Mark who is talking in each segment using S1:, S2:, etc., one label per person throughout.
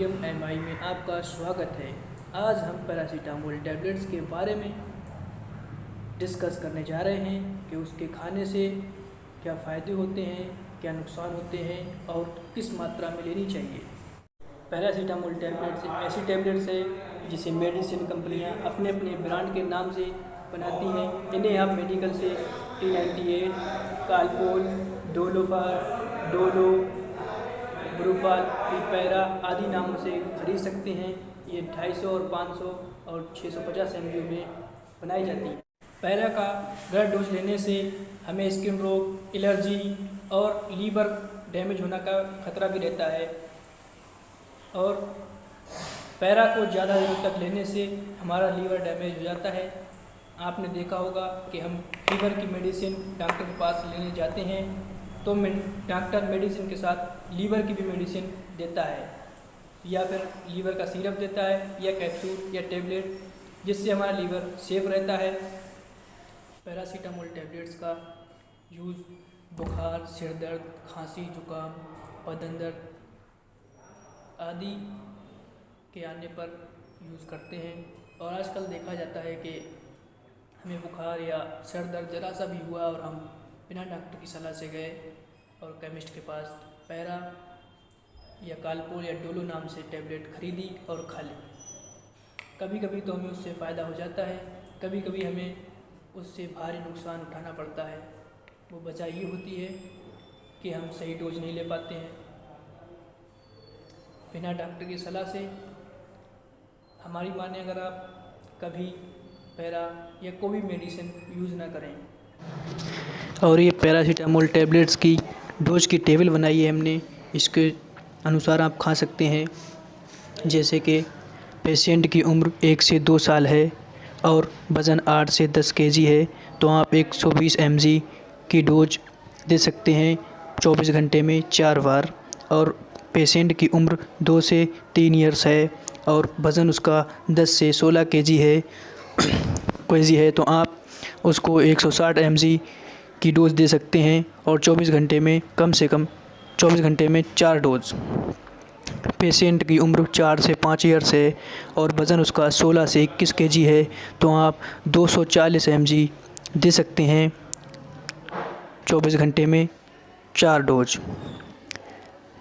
S1: PMMI में आपका स्वागत है। आज हम पैरासीटामोल टैबलेट्स के बारे में डिस्कस करने जा रहे हैं कि उसके खाने से क्या फ़ायदे होते हैं, क्या नुकसान होते हैं और किस मात्रा में लेनी चाहिए। पैरासीटामोल टैबलेट्स एक ऐसी टैबलेट्स है जिसे मेडिसिन कंपनियां अपने अपने ब्रांड के नाम से बनाती हैं। इन्हें आप मेडिकल से T98, कालपोल, डोलोफार, डोलो, ब्रूपाल, पैरा आदि नामों से खरीद सकते हैं। ये 250 और 500 और 650 mg में बनाई जाती है। पैरा का गलत डोज लेने से हमें स्किन रोग, एलर्जी और लीवर डैमेज होने का खतरा भी रहता है। और पैरा को ज़्यादा देर तक लेने से हमारा लीवर डैमेज हो जाता है। आपने देखा होगा कि हम फीवर की मेडिसिन डॉक्टर के पास लेने जाते हैं तो डॉक्टर मेडिसिन के साथ लीवर की भी मेडिसिन देता है, या फिर लीवर का सिरप देता है या कैप्सूल या टेबलेट, जिससे हमारा लीवर सेफ रहता है। पैरासीटामोल टैबलेट्स का यूज़ बुखार, सिर दर्द, खांसी, जुकाम, बदन दर्द आदि के आने पर यूज़ करते हैं। और आजकल देखा जाता है कि हमें बुखार या सर दर्द ज़रा सा भी हुआ और हम बिना डॉक्टर की सलाह से गए और केमिस्ट के पास पैरा या कालपोल या डोलो नाम से टैबलेट खरीदी और खा ली। कभी कभी तो हमें उससे फ़ायदा हो जाता है, कभी कभी हमें उससे भारी नुकसान उठाना पड़ता है। वो वजह ये होती है कि हम सही डोज नहीं ले पाते हैं। बिना डॉक्टर की सलाह से हमारी माने अगर आप कभी पैरा या कोई भी मेडिसिन यूज़ ना करें। और ये पैरासीटामोल टैबलेट्स की डोज की टेबल बनाई है हमने, इसके अनुसार आप खा सकते हैं। जैसे कि पेशेंट की उम्र 1 से 2 साल है और वज़न 8 से 10 kg है तो आप 120 mg की डोज दे सकते हैं 24 घंटे में 4 बार। और पेशेंट की उम्र 2 से 3 ईयर्स है और वज़न उसका 10 से 16 kg है तो आप उसको 160 mg की डोज़ दे सकते हैं और 24 घंटे में कम से कम 24 घंटे में 4 डोज। पेशेंट की उम्र 4 से 5 ईयर्स है और वज़न उसका 16 से 21 kg है तो आप 240 mg दे सकते हैं 24 घंटे में 4 डोज।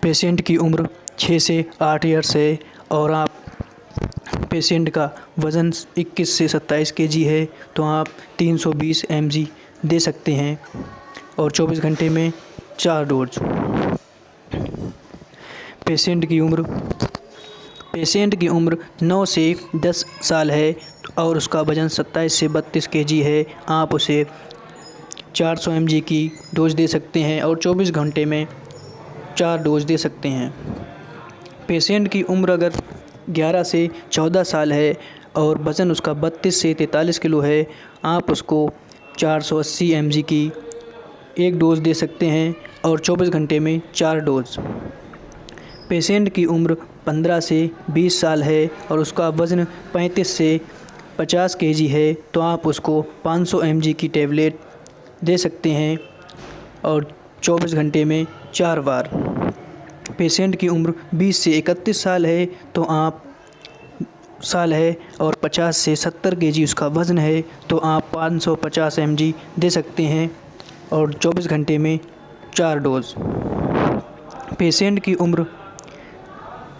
S1: पेशेंट की उम्र 6 से 8 ईयर्स है और आप पेशेंट का वज़न 21 से 27 kg है तो आप 320 mg दे सकते हैं और 24 घंटे में 4 डोज। पेशेंट की उम्र 9 से 10 साल है और उसका वज़न 27 से 32 kg है। आप उसे 400 mg की डोज दे सकते हैं और 24 घंटे में 4 डोज दे सकते हैं। पेशेंट की उम्र अगर 11 से 14 साल है और वज़न उसका 32 से 43 किलो है, आप उसको 480 mg की एक डोज़ दे सकते हैं और 24 घंटे में 4 डोज। पेशेंट की उम्र 15 से 20 साल है और उसका वज़न 35 से 50 kg है तो आप उसको 500 mg की टेबलेट दे सकते हैं और 24 घंटे में 4 बार। पेशेंट की उम्र 20 से 31 साल है तो आप और 50 से 70 kg उसका वज़न है तो आप 550 mg दे सकते हैं और 24 घंटे में 4 डोज़। पेशेंट की उम्र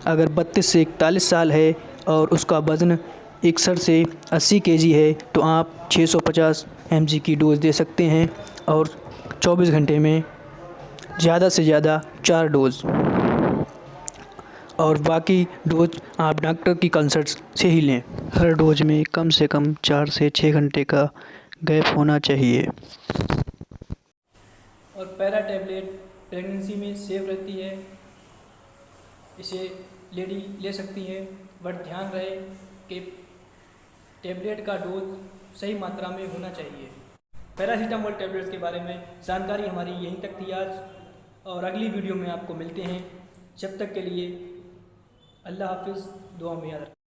S1: अगर 32 से 41 साल है और उसका वज़न 61 से 80 kg है तो आप 650 mg की डोज़ दे सकते हैं और 24 घंटे में ज़्यादा से ज़्यादा 4 डोज़। और बाकी डोज आप डॉक्टर की कंसल्ट से ही लें। हर डोज में कम से कम 4 से 6 घंटे का गैप होना चाहिए। और पैरा टैबलेट प्रेगनेंसी में सेफ रहती है, इसे लेडी ले सकती है, बट ध्यान रहे कि टैबलेट का डोज सही मात्रा में होना चाहिए। पैरासीटामोल टैबलेट्स के बारे में जानकारी हमारी यहीं तक थी आज, और अगली वीडियो में आपको मिलते हैं। जब तक के लिए अल्लाह हाफिज़, दुआ में याद रखें।